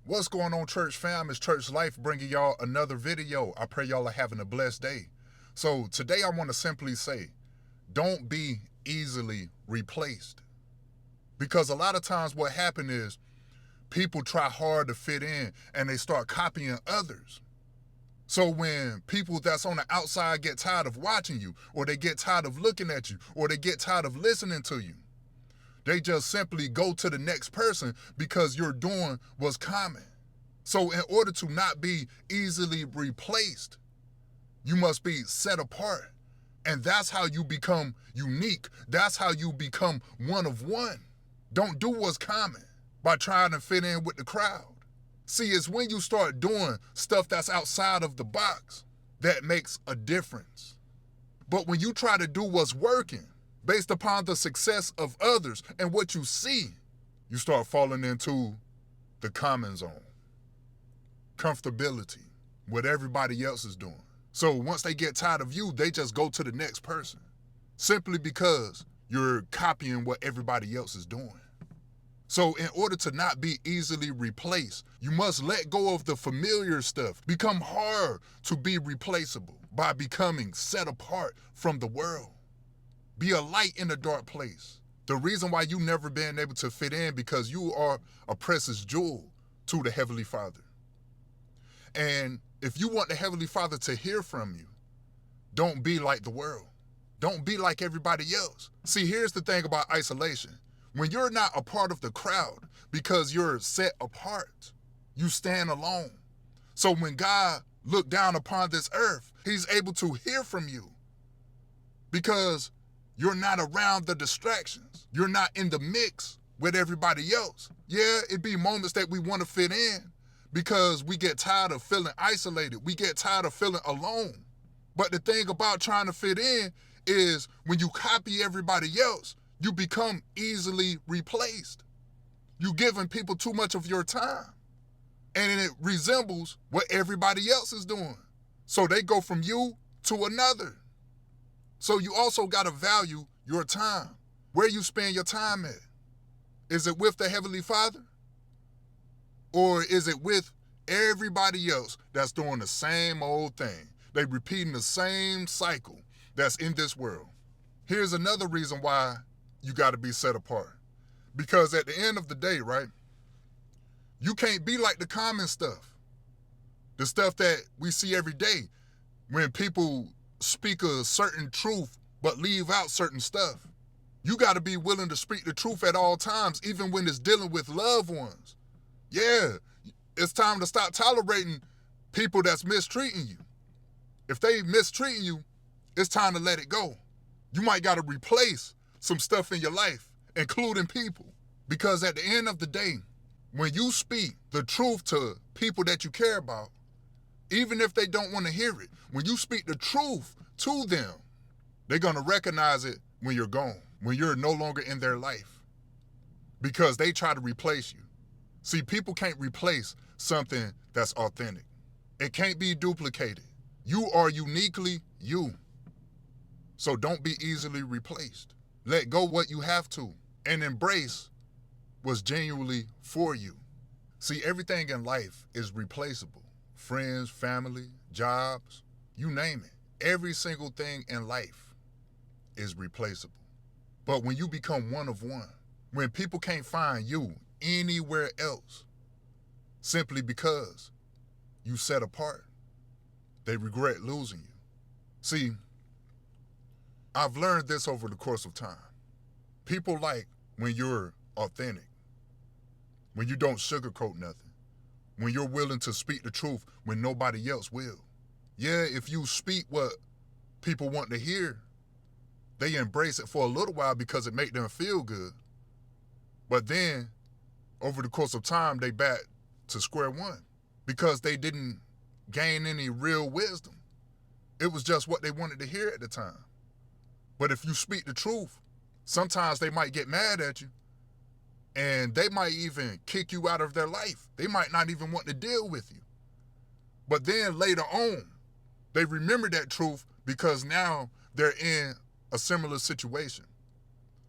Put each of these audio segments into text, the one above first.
What's going on, church fam? It's Church Life bringing y'all another video. I pray y'all are having a blessed day. So today I want to simply say, don't be easily replaced. Because a lot of times what happens is people try hard to fit in and they start copying others. So when people that's on the outside get tired of watching you, or they get tired of looking at you, or they get tired of listening to you, they just simply go to the next person because you're doing what's common. So in order to not be easily replaced, you must be set apart. And that's how you become unique. That's how you become one of one. Don't do what's common by trying to fit in with the crowd. See, it's when you start doing stuff that's outside of the box that makes a difference. But when you try to do what's working based upon the success of others and what you see, you start falling into the common zone. Comfortability, what everybody else is doing. So once they get tired of you, they just go to the next person, simply because you're copying what everybody else is doing. So in order to not be easily replaced, you must let go of the familiar stuff. Become hard to be replaceable by becoming set apart from the world. Be a light in a dark place. The reason why you never been able to fit in because you are a precious jewel to the Heavenly Father. And if you want the Heavenly Father to hear from you, don't be like the world. Don't be like everybody else. See, here's the thing about isolation. When you're not a part of the crowd because you're set apart, you stand alone. So when God looked down upon this earth, he's able to hear from you because you're not around the distractions. You're not in the mix with everybody else. Yeah, it'd be moments that we want to fit in because we get tired of feeling isolated. We get tired of feeling alone. But the thing about trying to fit in is when you copy everybody else, you become easily replaced. You're giving people too much of your time. And it resembles what everybody else is doing. So they go from you to another. So you also got to value your time. Where you spend your time at. Is it with the Heavenly Father? Or is it with everybody else that's doing the same old thing? They repeating the same cycle that's in this world. Here's another reason why you got to be set apart. Because at the end of the day, right, you can't be like the common stuff. The stuff that we see every day when people speak a certain truth but leave out certain stuff. You got to be willing to speak the truth at all times, even when it's dealing with loved ones. Yeah, it's time to stop tolerating people that's mistreating you. If they mistreating you, it's time to let it go. You might got to replace some stuff in your life, including people. Because at the end of the day, when you speak the truth to people that you care about, even if they don't want to hear it, when you speak the truth to them, they're going to recognize it when you're gone, when you're no longer in their life. Because they try to replace you. See, people can't replace something that's authentic. It can't be duplicated. You are uniquely you. So don't be easily replaced. Let go what you have to and embrace what's genuinely for you. See, everything in life is replaceable. Friends, family, jobs, you name it. Every single thing in life is replaceable. But when you become one of one, when people can't find you anywhere else, simply because you set apart, they regret losing you. See, I've learned this over the course of time. People like when you're authentic, when you don't sugarcoat nothing, when you're willing to speak the truth when nobody else will. Yeah, if you speak what people want to hear, they embrace it for a little while because it makes them feel good. But then, over the course of time, they back to square one because they didn't gain any real wisdom. It was just what they wanted to hear at the time. But if you speak the truth, sometimes they might get mad at you and they might even kick you out of their life. They might not even want to deal with you. But then later on, they remember that truth because now they're in a similar situation.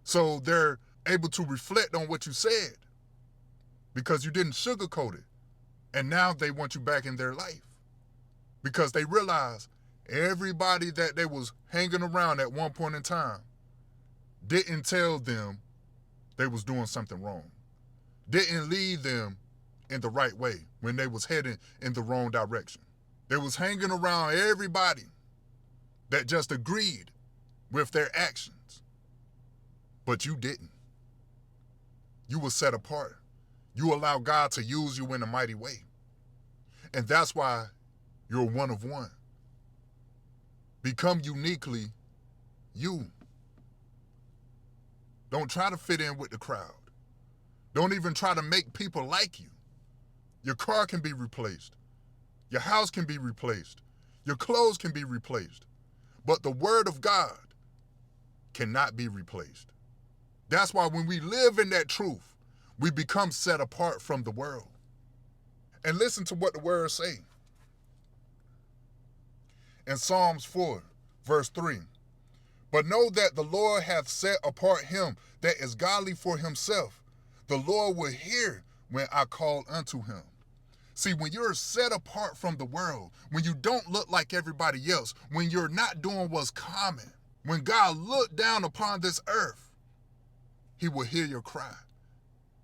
So they're able to reflect on what you said because you didn't sugarcoat it. And now they want you back in their life because they realize everybody that they was hanging around at one point in time didn't tell them they was doing something wrong, didn't lead them in the right way when they was heading in the wrong direction. They was hanging around everybody that just agreed with their actions, but you didn't. You were set apart. You allow God to use you in a mighty way. And that's why you're one of one. Become uniquely you. Don't try to fit in with the crowd. Don't even try to make people like you. Your car can be replaced. Your house can be replaced. Your clothes can be replaced. But the word of God cannot be replaced. That's why when we live in that truth, we become set apart from the world. And listen to what the words say. In Psalms 4, verse 3, but know that the Lord hath set apart him that is godly for himself. The Lord will hear when I call unto him. See, when you're set apart from the world, when you don't look like everybody else, when you're not doing what's common, when God looked down upon this earth, he will hear your cry.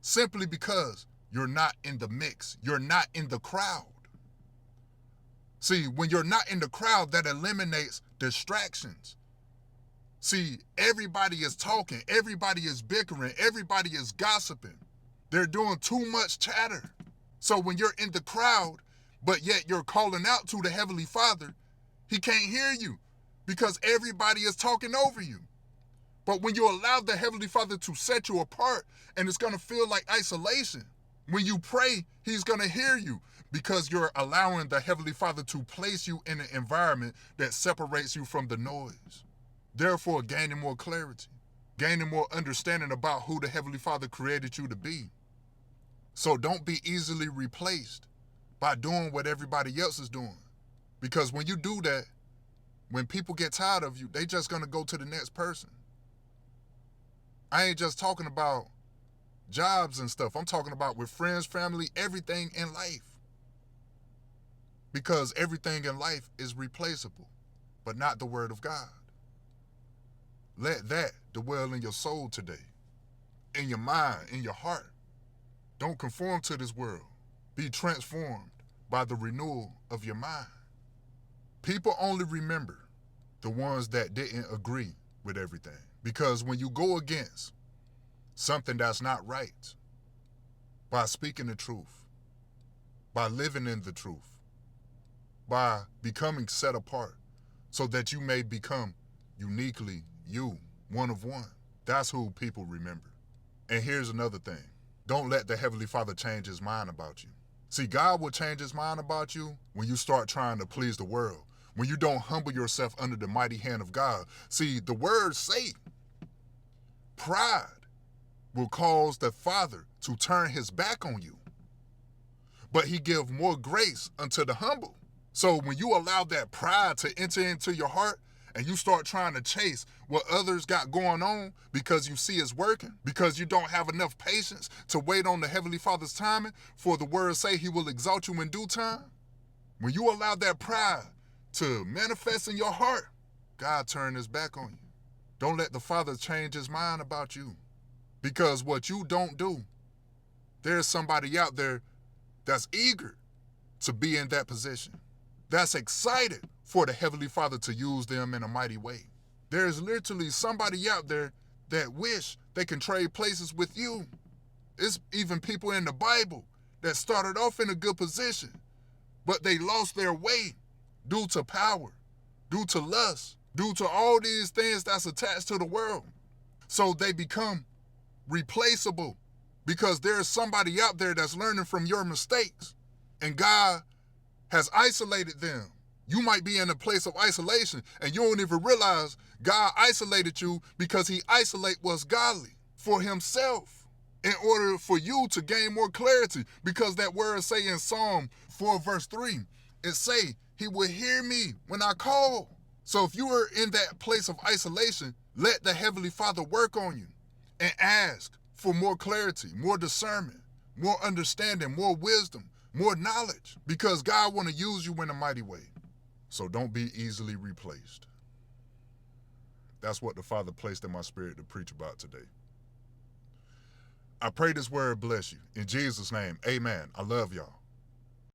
Simply because you're not in the mix. You're not in the crowd. See, when you're not in the crowd, that eliminates distractions. See, everybody is talking. Everybody is bickering. Everybody is gossiping. They're doing too much chatter. So when you're in the crowd, but yet you're calling out to the Heavenly Father, he can't hear you because everybody is talking over you. But when you allow the Heavenly Father to set you apart, and it's going to feel like isolation, when you pray, he's going to hear you because you're allowing the Heavenly Father to place you in an environment that separates you from the noise. Therefore, gaining more clarity, gaining more understanding about who the Heavenly Father created you to be. So don't be easily replaced by doing what everybody else is doing. Because when you do that, when people get tired of you, they just going to go to the next person. I ain't just talking about jobs and stuff. I'm talking about with friends, family, everything in life. Because everything in life is replaceable, but not the word of God. Let that dwell in your soul today, in your mind, in your heart. Don't conform to this world. Be transformed by the renewal of your mind. People only remember the ones that didn't agree with everything. Because when you go against something that's not right, by speaking the truth, by living in the truth, by becoming set apart so that you may become uniquely you, one of one, that's who people remember. And here's another thing. Don't let the Heavenly Father change his mind about you. See, God will change his mind about you when you start trying to please the world, when you don't humble yourself under the mighty hand of God. See, the words say, pride will cause the Father to turn his back on you, but he give more grace unto the humble. So when you allow that pride to enter into your heart and you start trying to chase what others got going on because you see it's working, because you don't have enough patience to wait on the Heavenly Father's timing, for the words say he will exalt you in due time. When you allow that pride to manifest in your heart, God turn his back on you. Don't let the Father change his mind about you. Because what you don't do, there's somebody out there that's eager to be in that position, that's excited for the Heavenly Father to use them in a mighty way. There's literally somebody out there that wish they can trade places with you. It's even people in the Bible that started off in a good position, but they lost their way due to power, due to lust, due to all these things that's attached to the world. So they become replaceable because there's somebody out there that's learning from your mistakes, and God has isolated them. You might be in a place of isolation and you don't even realize God isolated you because he isolate what's godly for himself in order for you to gain more clarity. Because that word say in Psalm 4 verse 3, it say, he will hear me when I call. So if you are in that place of isolation, let the Heavenly Father work on you and ask for more clarity, more discernment, more understanding, more wisdom, more knowledge, because God want to use you in a mighty way. So don't be easily replaced. That's what the Father placed in my spirit to preach about today. I pray this word bless you. In Jesus' name, amen. I love y'all.